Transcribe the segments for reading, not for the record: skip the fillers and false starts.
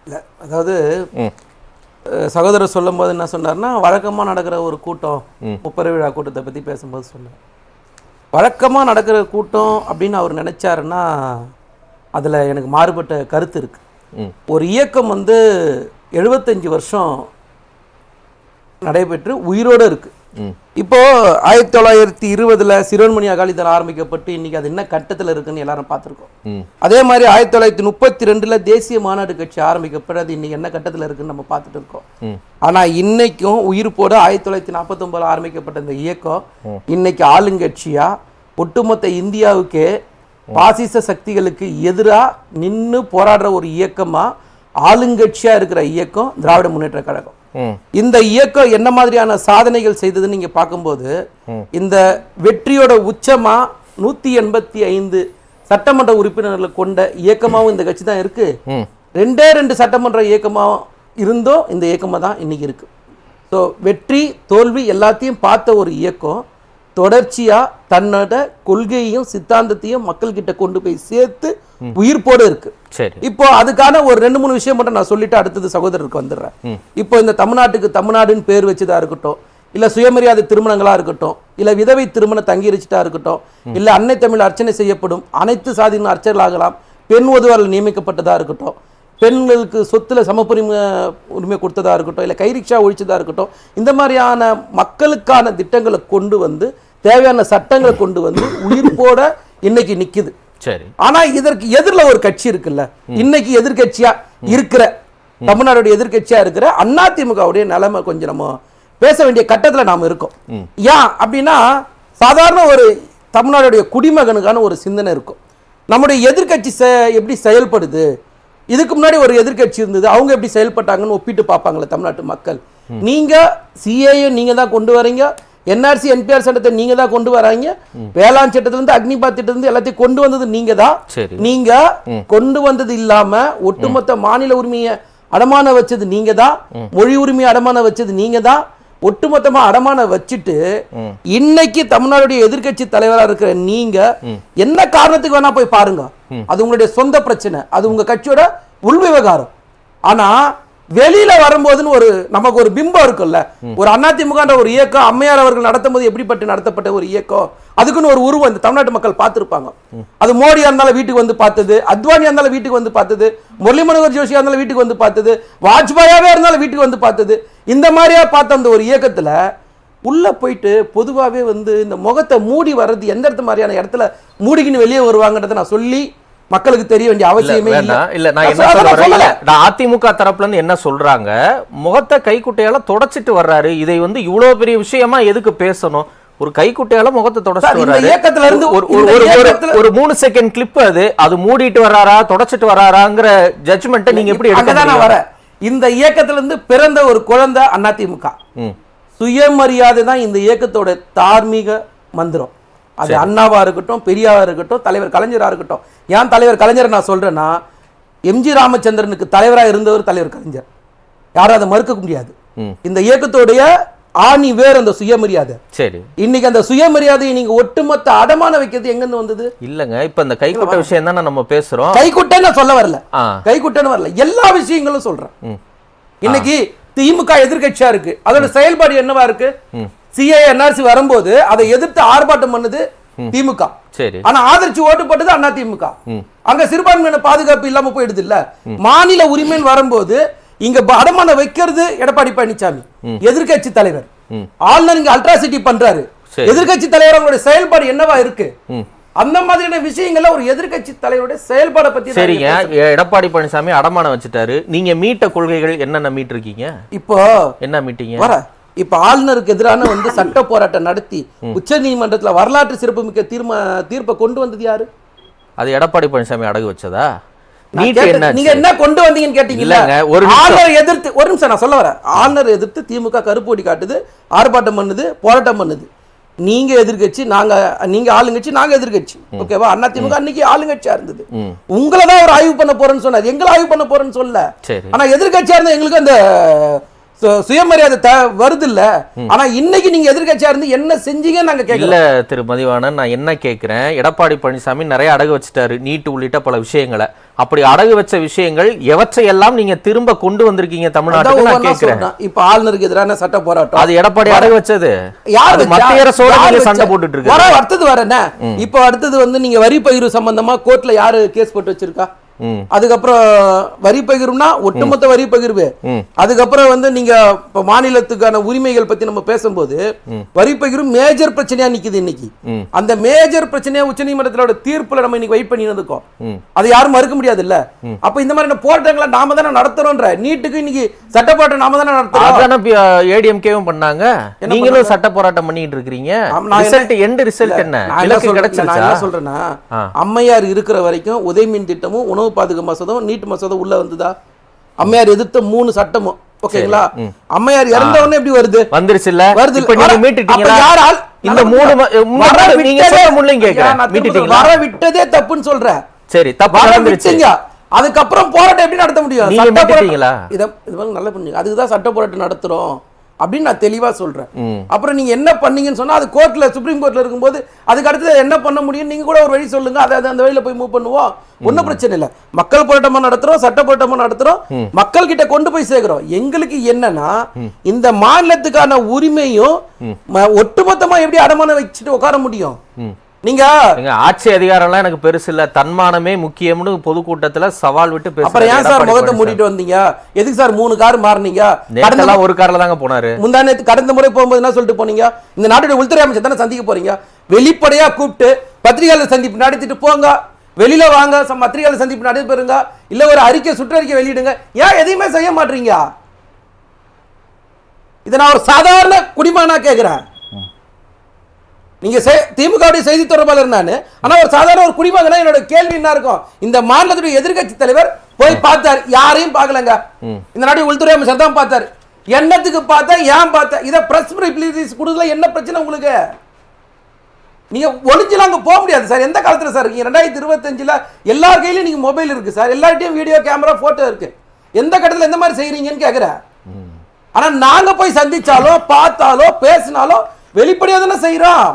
இல்லை, அதாவது சகோதரர் சொல்லும் போது என்ன சொன்னார்னா, வழக்கமாக நடக்கிற ஒரு கூட்டம், முப்பெரு விழா கூட்டத்தை பற்றி பேசும்போது சொன்னார். வழக்கமாக நடக்கிற கூட்டம் அப்படின்னு அவர் நினைச்சாருன்னா அதில் எனக்கு மாறுபட்ட கருத்து இருக்கு. ஒரு இயக்கம் 75 வருஷம் நடைபெற்று உயிரோடு இருக்கு. இப்போ 1920 சிரோன்மணி அகாலிதள் ஆரம்பிக்கப்பட்டு இன்னைக்கு அது என்ன கட்டத்தில் இருக்குன்னு எல்லாரும் பார்த்துருக்கோம். அதே மாதிரி 1932 தேசிய மாநாடு கட்சி ஆரம்பிக்கப்பட்டு அது இன்னைக்கு என்ன கட்டத்தில் இருக்குன்னு நம்ம பார்த்துட்டு இருக்கோம். ஆனா இன்னைக்கும் உயிர்ப்போடு 1949 ஆரம்பிக்கப்பட்ட இந்த இயக்கம் இன்னைக்கு ஆளுங்கட்சியா ஒட்டுமொத்த இந்தியாவுக்கே பாசிச சக்திகளுக்கு எதிராக நின்று போராடுற ஒரு இயக்கமா ஆளுங்கட்சியா இருக்கிற இயக்கம் திராவிட முன்னேற்ற கழகம். இந்த இயக்கம் என்ன மாதிரியான சாதனைகள் செய்ததுன்னு நீங்க பார்க்கும்போது இந்த வெற்றியோட உச்சமா 185 சட்டமன்ற உறுப்பினர்களை கொண்ட இயக்கமாவும் இந்த கட்சி தான் இருக்கு. 2 சட்டமன்ற இயக்கமா இருந்தோம் இந்த இயக்கமா தான் இன்னைக்கு இருக்கு. ஸோ வெற்றி தோல்வி எல்லாத்தையும் பார்த்த ஒரு இயக்கம் தொடர்ச்சியா தன்னோட கொள்கையையும் சித்தாந்தத்தையும் மக்கள் கிட்ட கொண்டு போய் சேர்த்து உயிர்ப்போடு இருக்கு. இப்போ அதுக்கான ஒரு 2-3 விஷயம் மட்டும் நான் சொல்லிட்டு அடுத்தது சகோதரருக்கு வந்துடுறேன். இப்போ இந்த தமிழ்நாட்டுக்கு தமிழ்நாடுன்னு பேர் வச்சதா இருக்கட்டும், இல்ல சுயமரியாதை திருமணங்களா இருக்கட்டும், இல்ல விதவை திருமண தங்கியிருச்சுட்டா இருக்கட்டும், இல்ல அன்னை தமிழ் அர்ச்சனை செய்யப்படும் அனைத்து சாதியின் அர்ச்சகர்களாகலாம், பெண் ஒதுவாரில் நியமிக்கப்பட்டதா இருக்கட்டும், பெண்களுக்கு சொத்துல உரிமை கொடுத்ததா இருக்கட்டும், இல்ல கைரிக்ஷா ஒழிச்சதா இருக்கட்டும், இந்த மாதிரியான மக்களுக்கான திட்டங்களை கொண்டு வந்து தேவையான சட்டங்களை கொண்டு வந்து உயிர்ப்போட இன்னைக்கு நிக்குது. சரி. ஆனா இதற்கு எதிரில் ஒரு கட்சி இருக்குல்ல, இன்னைக்கு எதிர்கட்சியா இருக்கிற தமிழ்நாடுடைய எதிர்கட்சியா இருக்கிற அதிமுகவுடைய நிலைமை கொஞ்சம் நம்ம பேச வேண்டிய கட்டத்துல நாம இருக்கோம். ஏன் அப்படின்னா சாதாரண ஒரு தமிழ்நாடுடைய குடிமகனுக்கான ஒரு சிந்தனை இருக்கும். நம்முடைய எதிர்கட்சி எப்படி செயல்படுது, இதுக்கு முன்னாடி ஒரு எதிர்கட்சி இருந்தது, அவங்க எப்படி செயல்பட்டாங்கன்னு ஒப்பிட்டு பார்ப்பாங்களே தமிழ்நாட்டு மக்கள். நீங்க சிஏஏ நீங்க தான் கொண்டு வரீங்க, என்ஆர்சி என்பிஆர் சட்டத்தை நீங்க தான் கொண்டு வராங்க, வேளாண் சட்டத்திலிருந்து அக்னிபாத் திட்டத்திலிருந்து எல்லாத்தையும் கொண்டு வந்தது நீங்க தான். நீங்க கொண்டு வந்தது இல்லாம ஒட்டுமொத்த மாநில உரிமையை அடமான வச்சது நீங்க தான், மொழி உரிமையை அடமான வச்சது நீங்க தான். ஒட்டுமொத்தமா அடமான வச்சுட்டு இன்னைக்கு தமிழ்நாடுடைய எதிர்கட்சி தலைவரா இருக்கிற நீங்க என்ன காரணத்துக்கு வேணா போய் பாருங்க, அது உங்களுடைய சொந்த பிரச்சனை, அது உங்க கட்சியோட உள் விவகாரம். ஆனா வெளியில வரும்போதுன்னு ஒரு நமக்கு ஒரு பிம்பம் இருக்குல்ல, ஒரு அதிமுக ஒரு இயக்கம் அம்மையார் அவர்கள் நடத்தும் போது எப்படிப்பட்டு நடத்தப்பட்ட ஒரு இயக்கம், அதுக்குன்னு ஒரு உருவம் இந்த தமிழ்நாட்டு மக்கள் பார்த்திருப்பாங்க. அது மோடியா இருந்தாலும் வீட்டுக்கு வந்து பார்த்தது, அத்வானியா இருந்தாலும் வீட்டுக்கு வந்து பார்த்தது, முரளி மனோகர் ஜோஷியா இருந்தாலும் வீட்டுக்கு வந்து பார்த்தது, வாஜ்பாயாவே இருந்தாலும் வீட்டுக்கு வந்து பார்த்தது. இந்த மாதிரியா பார்த்த அந்த ஒரு இயக்கத்துல உள்ள போயிட்டு பொதுவாகவே இந்த முகத்தை மூடி வர்றது எந்த இடத்து மாதிரியான இடத்துல மூடிக்கின்னு வெளியே வருவாங்கன்றத நான் சொல்லி மக்களுக்கு தெரிய வேண்டிய அவசியமே இல்ல. நான் என்ன சொல்றேன், நான் அதிமுக தரப்புல இருந்து என்ன சொல்றாங்க, முகத்தை கைக்குட்டையால தொடச்சிட்டு வர்றாரு, இதை இவ்வளவு பெரிய விஷயமா எதுக்கு பேசணும், ஒரு கைக்குட்டையால முகத்தை தொடச்சிட்டு வர்றாரு, இயக்கத்துல இருந்து ஒரு 3 செகண்ட் கிளிப், அது மூடிட்டு வர்றாரா தொடச்சிட்டு வர்றாராங்கிற ஜட்ஜ்மெண்ட் நீங்க எப்படி எடுக்க வர? இந்த இயக்கத்துல இருந்து பிறந்த ஒரு குழந்தை அதிமுக. சுயமரியாதை தான் இந்த இயக்கத்தோட தார்மீக மந்திரம். அது அண்ணாவா இருக்கட்டும், பெரியாவா இருக்கட்டும், தலைவர் கலைஞரா இருக்கட்டும். ஏன் தலைவர் கலைஞர் நான் சொல்றேன்னா, எம்ஜி ராமச்சந்திரனுக்கு தலைவரா இருந்தவர் தலைவர் கலைஞர், யாரும் அதை மறுக்க முடியாது. இந்த இயக்கத்தோடைய ஆணி வேர் அந்த சுயமரியாதை. சரி, இன்னைக்கு அந்த சுயமரியாதையை நீங்க ஒட்டுமொத்த அடமான வைக்கிறது எங்க இருந்து வந்தது? இல்லங்க, இப்ப இந்த கைக்குட்டை விஷயம் தான் நம்ம பேசுறோம். கைக்குட்டை நான் சொல்ல வரல, கைக்குட்டைன்னு வரல, எல்லா விஷயங்களும் சொல்றேன். இன்னைக்கு திமுக எதிர்கட்சியா இருக்கு, அதோட செயல்பாடு என்னவா இருக்கு? சிஏஏ என்ஆர்சி வரும்போது அதை எதிர்த்து ஆர்ப்பாட்டம் பண்ணது திமுக. சரி, ஆனா ஆதரிச்சு ஓட்டு போட்டது அதிமுக. அங்க சிறுபான்மையின பாதுகாப்பு இல்லாம போயிடுது இல்ல. மாநில உரிமை வரும்போது இங்க அடமான வைக்கிறது எடப்பாடி பழனிசாமி, எதிர்கட்சி தலைவர். ஆளுநர் இங்க அல்ட்ராசிட்டி பண்றாரு, எதிர்கட்சி தலைவர். அவங்களுடைய செயல்பாடு என்னவா இருக்கு? அந்த மாதிரியான விஷயங்கள்ல ஒரு எதிர்கட்சி தலைவருடைய செயல்பாடை பத்தி. சரிங்க, எடப்பாடி பழனிசாமி அடமானம் வச்சுட்டாரு, நீங்க மீட்ட கொள்கைகள் என்னென்ன மீட் இருக்கீங்க? இப்போ என்ன மீட்டிங்க? இப்ப ஆளுநருக்கு எதிரான சட்ட போராட்டம் நடத்தி உச்ச நீதிமன்றத்தில் வரலாற்று சிறப்புமிக்க தீர்ப்பை கொண்டு வந்தது யாரு? அது எடப்பாடி பழனிசாமி அடகு வச்சதா? நீங்க என்ன கொண்டு வந்தீங்கன்னு கேட்டீங்கல்ல. ஆளுநர் எதிர்த்து, ஒரு நிமிஷம் நான் சொல்ல வரேன். ஆளுநர் எதிர்த்து திமுக கருப்பு கொடி காட்டுது, ஆர்ப்பாட்டம் பண்ணுது, போராட்டம் பண்ணுது. நீங்க எதிர்கட்சி, நீங்க ஆளுங்கட்சி, நாங்க எதிர்கட்சி. ஓகேவா? அதிமுக அன்னைக்கு ஆளுங்கட்சியா இருந்தது. உங்களதான் ஒரு ஆய்வு பண்ண போறேன்னு சொன்னாரு, எங்களை ஆய்வு பண்ண போறேன்னு சொல்ல. ஆனா எதிர்கட்சியா இருந்தா எங்களுக்கு அந்த சுயமரியாதை வருது இல்ல. ஆனா இன்னைக்கு நீங்க எதிர்க்கட்சியா இருந்து என்ன செஞ்சீங்க நாங்க கேட்கல. திரு மதிவாணன், நான் என்ன கேட்கிறேன், எடப்பாடி பழனிசாமி நிறைய அடகு வச்சுட்டாரு, நீட் உள்ளிட்ட பல விஷயங்களை. அப்படி அடகு வச்ச விஷயங்கள் எவற்றையெல்லாம் நீங்க திரும்ப கொண்டு வந்திருக்கீங்க தமிழ்நாட்டுக்கு நான் கேட்கிறேன். இப்ப ஆளுநருக்கு எதிரான சட்ட போராட்டம் அது எடப்பாடி அடகு வச்சது யாரு? மத்திய அரசோட சண்டை போட்டுட்டு இருக்கு. அடுத்தது வர என்ன? இப்ப அடுத்தது வந்து நீங்க வரி பகிர்வு சம்பந்தமா கோர்ட்ல யாரு கேஸ் போட்டு வச்சிருக்கா? அதுக்கப்புறம் வரி பகிர்வுனா ஒட்டுமொத்த வரி பகிர்வு. அதுக்கப்புறம் வந்து நீங்க மாநிலத்துக்கான உரிமைகள் பத்தி நம்ம பேசும்போது வரி பகிர்வு மேஜர் பிரச்சனையா நிக்குது இன்னைக்கு. அந்த மேஜர் பிரச்சனையா உச்சநீதிமன்றத்தோட தீர்ப்புல நம்ம இன்னைக்கு வெயிட் பண்ணி இருக்கோம். அது யாரும் மறுக்க முடியாது இல்ல. அப்ப இந்த மாதிரி போராட்டங்களை நாம தானே நடத்துறோம்ன்ற. நீட்டுக்கு இன்னைக்கு சட்ட போராட்டம் நாம தானே நடத்துறோம். ஏடிஎம்கேவும் பண்ணாங்க, நீங்களும் சட்ட போராட்டம் பண்ணிட்டு இருக்கீங்க. எண்ட் ரிசல்ட் என்ன? இலக்கு கிடைச்சிருச்சா? என்ன சொல்றேன்னா, அம்மையார் இருக்கிற வரைக்கும் உதயமின் திட்டமும் உணவு பாதுகாப்பு மசோதா நீட் மசோதா உள்ள வந்ததா? அம்மையார் எதிர்த்த 3 சட்டமும் ஓகேங்களா? அம்மையார் இறந்த உடனே எப்படி வருது? வந்துருச்சு இல்ல? வருது. இப்ப நீங்க மீட்டிட்டீங்களா? யாரால் இந்த 3 நீங்க சொல்ல முடியல கேக்குறேன். மீட்டிட்டீங்களா? வர விட்டதே தப்புன்னு சொல்றேன். சரி, தப்பு நடந்துருச்சுங்க. அதுக்கப்புறம் போராட்டம் எப்படி நடத்த முடியும்? நீங்க மீட்டிட்டீங்களா? இது நல்ல பண்ணுங்க. அதுக்கு தான் சட்ட போராட்டம் நடத்துறோம் அப்படின்னு நான் தெளிவா சொல்றேன். அப்புறம் நீங்க என்ன பண்ணீங்கன்னு சொன்னா அது கோர்ட்ல, சுப்ரீம் கோர்ட்ல இருக்கும்போது அதுக்கு அடுத்து என்ன பண்ண முடியும் நீங்க கூட ஒரு வழி சொல்லுங்க. அதை அந்த வழியில போய் மூவ் பண்ணுவோம். ஒன்னும் பிரச்சனை இல்லை. மக்கள் போராட்டமா நடத்துறோம், சட்ட போராட்டமா நடத்துறோம், மக்கள் கிட்ட கொண்டு போய் சேர்க்கிறோம். எங்களுக்கு என்னன்னா இந்த மாநிலத்துக்கான உரிமையும் ஒட்டுமொத்தமா எப்படி அடமானம் வச்சுட்டு உட்கார முடியும்? நீங்க ஆட்சி அதிகாரம் எல்லாம் எனக்கு பெருசு இல்ல, தன்மானமே முக்கியம்னு பொதுக்கூட்டத்துல சவால் விட்டு பேசுறாரு. அப்புறம் ஏன் சார் முகத்தை மூடிட்டு வந்தீங்க? எதுக்கு சார் 3 கார் மாறினீங்க? கடந்தெல்லாம் ஒரு கார்ல தாங்க போனாரு. முந்தானேத்து கடந்த முறை போகும்போது என்ன சொல்லிட்டு போனீங்க? இந்த நாட்டுடைய உள்துறை அமைச்சர் தானே சந்திக்க போறீங்க. வெளிப்படையா கூப்பிட்டு பத்திரிகையாளர் சந்திப்பு நடத்திட்டு போங்க, வெளியில வாங்க, பத்திரிகையாளர் சந்திப்பு நடத்தி போயிருங்க, இல்ல ஒரு அறிக்கை சுற்றறிக்கை வெளியிடுங்க. ஏன் எதையுமே செய்ய மாட்டீங்க? இதை நான் ஒரு சாதாரண குடிமகனா கேட்கிறேன். நீங்க திமுக செய்தி தொடர்பாளர் நான், ஆனா ஒரு சாதாரண ஒரு குடிமகனா என்னோட கேள்வி என்ன இருக்கும்? இந்த மாநிலத்துடைய எதிர்க்கட்சி தலைவர் போய் பார்த்தார், யாரையும் பார்க்கலங்க. இந்த நாடு உள்துறை அமைச்சர் தான் பார்த்தார். என்னத்துக்கு பார்த்தா, ஏன் பார்த்தா? இதை பிரஸ் ரிலீஸ் கொடுக்கல, என்ன பிரச்சனை உங்களுக்கு? நீங்க ஒளிஞ்சலாம் அங்க போக முடியாது சார். எந்த காலத்துல சார் இருக்கீங்க? 2025ல எல்லார் கையிலயும் நீங்க மொபைல் இருக்கு சார், எல்லார்ட்டையும் வீடியோ கேமரா போட்டோ இருக்கு. எந்த கட்டத்துல எந்த மாதிரி செய்யறீங்கன்னு கேக்குறேன். ஆனா நாங்க போய் சந்திச்சாலோ பார்த்தாலோ பேசினாலோ வெளிப்படையா தானே செய்யறோம்.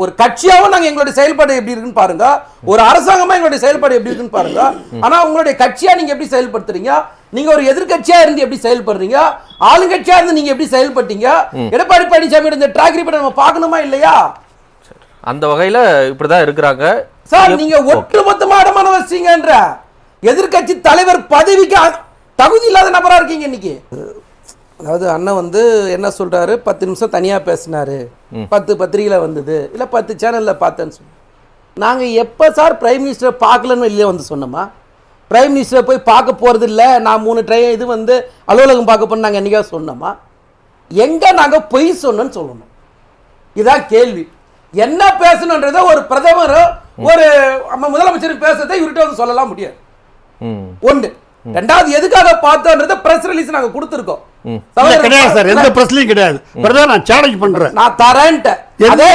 ஒரு கட்சியாவும் நாங்க எங்களுடைய செயல்பாடு எப்படி இருக்குன்னு பாருங்க, ஒரு அரசாங்கமா எங்களுடைய செயல்பாடு எப்படி இருக்குன்னு பாருங்க. ஆனா உங்களுடைய கட்சியா நீங்க எப்படி செயல்படுத்துறீங்க? நீங்க ஒரு எதிர்கட்சியா இருந்து எப்படி செயல்படுறீங்க? ஆளுங்கட்சியா இருந்து நீங்க எப்படி செயல்பட்டீங்க? எடப்பாடி பழனிசாமி இந்த ட்ராக் ரிப்போர்ட் நம்ம பார்க்கணுமா இல்லையா? அந்த வகையில இப்படிதான் இருக்கிறாங்க சார். நீங்க ஒட்டுமொத்தமா அடமானம் வச்சீங்கன்ற எதிர்கட்சி தலைவர் பதவிக்கு தகுதி இல்லாத நபரா இருக்கீங்க இன்னைக்கு. அதாவது அண்ணன் வந்து என்ன சொல்றாரு, 10 நிமிஷம் தனியா பேசினாரு, 10 பத்திரிகையில வந்தது, இல்ல 10 சேனல்ல பார்த்தேன்னு சொல்லி. நாங்க எப்ப சார் பிரைம் மினிஸ்டர் பார்க்கலன்னு வெளியே வந்து சொன்னோமா? பிரைம் மினிஸ்டரை போய் பார்க்க போறது இல்ல, நான் 3 இது வந்து அலுவலகம் பார்க்க போன நாங்க என்னைக்கா சொன்னோமா? எங்க நாங்க பொய் சொன்னோன்னு சொல்லணும். இதான் கேள்வி. என்ன பேசணுன்றத ஒரு பிரதமர் ஒரு முதலமைச்சர் பேசுறதை இவர்கிட்ட வந்து சொல்லலாம் முடியாது. ஒன்று. ரெண்டாவது, எதுக்காக பார்த்தோன்றத பிரஸ் ரிலீஸ் நாங்க கொடுத்திருக்கோம். கிடையாது சார், எந்த பிரச்சனையும் கிடையாது. பிரதமர் நான் சேலஞ்ச் பண்றேன், நான் தரேன்ட்ட. அதே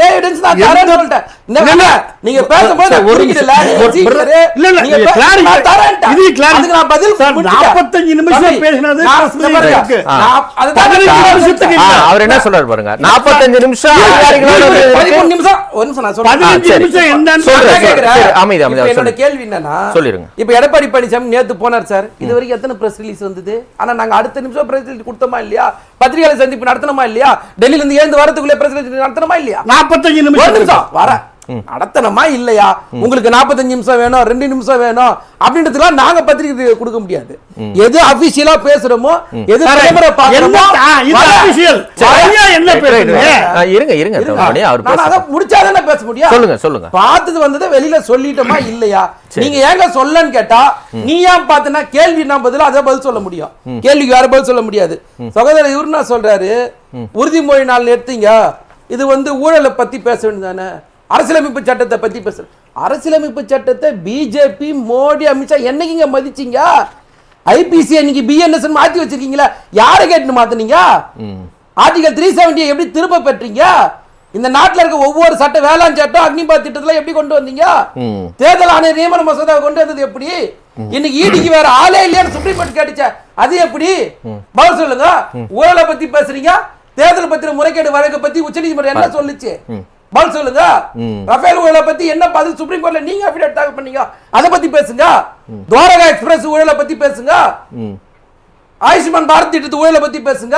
எவிடன்ஸ் நான் தரேன்னு சொல்லிட்டேன். நீங்க பேசும்போது புரியல. இல்ல நீங்க நான் தரேன்ட்ட. இது கிளாரிட்டி. அதுக்கு நான் பதில் 45 நிமிஷம் பேசினது இருக்கு. அதுதான் அவர் என்ன சொல்றாரு பாருங்க. 45 நிமிஷம் அதிகாரிகளோட 13 நிமிஷம் ஒரு நிமிஷம் நான் சொல்றேன். 15 நிமிஷம் என்னன்னு சொல்றேன். அமைதி அமைதி என்னோட கேள்வி என்னன்னா, சொல்லிருங்க. இப்போ எடப்பாடி பழனிசாமி நேத்து போனார் சார். இது வரைக்கும் எத்தனை பிரஸ் ரிலீஸ் வந்தது? ஆனா நாங்க அடுத்த நிமிஷம் பிரஸ் ரிலீஸ் கொடுத்தோமா இல்லையா? பத்திரிகையாளர் சந்திப்பு நடத்தணுமா இல்லையா? டெல்லியில இருந்து ஏந்து வரதுக்குள்ளே பிரஸ் ரிலீஸ் நடத்தணுமா இல்லையா? 45 நிமிஷம் வர நடத்தணுமா இல்லையா? உங்களுக்கு 45 நிமிஷம் வேணும், 2 நிமிஷம் வேணும் அப்படின்றதுலாம் நாங்க பத்திரிகை கொடுக்க முடியாது. எது அபிஷியலா பேசுறோமோ, எது கேமரா பாக்குறோமோ, இது அபிஷியல். என்ன பேசுறீங்க? இருங்க இருங்க தம்பி, அவர் நான் அத முடிச்சாதானே பேச முடியும். சொல்லுங்க சொல்லுங்க. பார்த்தது வந்ததை வெளியில சொல்லிட்டோமா இல்லையா? நீங்க ஏங்க சொல்லன்னு கேட்டா, நீ ஏன் பார்த்தனா கேள்வி நான் பதிலா அத பதில் சொல்ல முடியும், கேள்விக்கு வேற பதில் சொல்ல முடியாது. சகோதரர் இவரு என்ன சொல்றாரு, உறுதிமொழி நாள் எடுத்தீங்க, இது வந்து ஊழலை பத்தி பேச வேண்டியதானே, அரசியலமைப்பு சட்டத்தை பத்தி பேச. அரசியலமைப்பு சட்டத்தை பிஜேபி, மோடி, அமித்ஷா என்னைக்குங்க மதிச்சீங்க? ஐபிசி இன்னைக்கு பிஎன்எஸ் மாத்தி வச்சிருக்கீங்களா? யாரை கேட்டு மாத்தினீங்க? ஆர்டிகல் 370 எப்படி திரும்ப பெற்றீங்க? இந்த நாட்டில் இருக்க ஒவ்வொரு சட்ட, வேளாண் சட்டம், அக்னிபாத் திட்டத்துல எப்படி கொண்டு வந்தீங்க? தேர்தல் ஆணைய நியமன மசோதாவை கொண்டு வந்தது எப்படி? இன்னைக்கு ஈடிக்கு வேற ஆளே இல்லையான்னு சுப்ரீம் கோர்ட் கேட்டுச்சா, அது எப்படி? பதில் சொல்லுங்க. ஊழலை பத்தி பேசுறீங்க, தேர்தல் பத்திர முறைகேடு வழக்கை பத்தி உச்சநீதிமன்றம் என்ன சொல்லுச்சு? பதில் சொல்லுங்க. ரஃபேல் ஊழலை பத்தி என்ன பதில் சுப்ரீம் கோர்ட்ல நீங்க அஃபிடேவிட் தாக்கல் பண்ணீங்க, அதை பத்தி பேசுங்க. துவாரகா எக்ஸ்பிரஸ் ஊழலை பத்தி பேசுங்க. ஆயுஷ்மான் பாரத் திட்டத்து ஊழலை பத்தி பேசுங்க.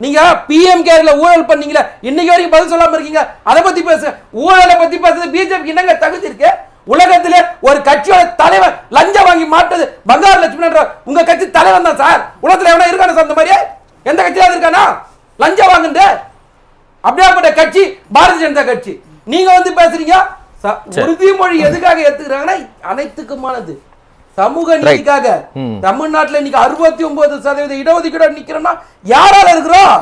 நீங்க பிஎம் கேர்ல ஊழல் பண்ணீங்களா, இன்னைக்கு வரைக்கும் பதில் சொல்லாம இருக்கீங்க, அதை பத்தி பேசுங்க. ஊழலை பத்தி பேசுறது பிஜேபி என்னங்க தகுதி இருக்கு? உலகத்திலே ஒரு கட்சியோட தலைவர் லஞ்சம் வாங்கி மாட்டது பங்காரு லட்சுமணன் உங்க கட்சி தலைவன் தான் சார். உலகத்துல எவனா இருக்கானு சார் அந்த மாதிரி? எந்த கட்சியாவது இருக்கானா லஞ்சம் வாங்குண்டு? அப்படியாப்பட்ட கட்சி பாரதிய ஜனதா கட்சி. நீங்க வந்து பேசுறீங்க. உறுதிமொழி எதுக்காக ஏத்துக்கிறாங்கன்னா அனைத்துக்குமானது, சமூக நீதிக்காக. தமிழ்நாட்டில் இன்னைக்கு 69% இடஒதுக்கீடு நிக்கிறோம்னா யாரால இருக்கிறோம்?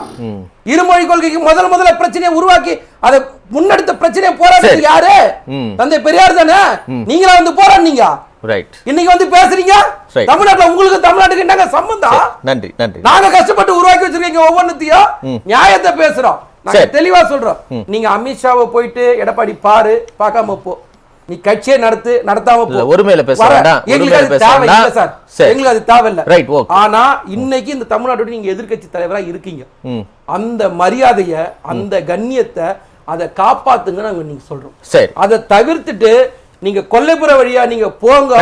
இருமொழி கொள்கைக்கு முதல்ல பிரச்சனையை உருவாக்கி அதை முன்னெடுத்த பிரச்சனையை போராடுறது யாரு? தந்தை பெரியார் தானே. நீங்களா வந்து போராடுனீங்க, இன்னைக்கு வந்து பேசுறீங்க. தமிழ்நாட்டுல உங்களுக்கு தமிழ்நாட்டுக்கு என்னங்க சம்பந்தம்? நன்றி நன்றி. நாங்க கஷ்டப்பட்டு உருவாக்கி வச்சிருக்கீங்க ஒவ்வொன்றையும் நியாயத்தை பேசுறோம். நாங்க தெளிவா சொல்றோம். நீங்க அமித்ஷாவை போயிட்டு எடப்பாடி பாரு, பார்க்காம போ. நீ கட்சியை நடத்தாம போ. ஒருமையில பேச வேண்டாம். எங்களுக்கு அது தேவையில்லை சார், எங்களுக்கு அது தேவையில்லை. ஆனா இன்னைக்கு இந்த தமிழ்நாட்டோட நீங்க எதிர்க்கட்சி தலைவரா இருக்கீங்க. அந்த மரியாதைய, அந்த கண்ணியத்தை அதை காப்பாத்துங்க நாங்க நீங்க சொல்றோம். அதை தவிர்த்துட்டு நீங்க கொல்லைப்புற வழியா நீங்க போங்க.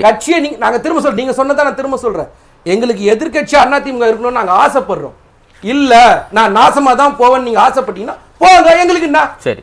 கட்சியை நாங்க திரும்ப சொல்றோம். நீங்க சொன்னதை நான் திரும்ப சொல்றேன். எங்களுக்கு எதிர்க்கட்சி அதிமுக இருக்கணும்னு நாங்க ஆசைப்படுறோம். இல்ல நான் நாசமா தான் போவேன் நீங்க ஆசைப்பட்டீங்கன்னா போங்க, எங்களுக்கு என்ன? சரி.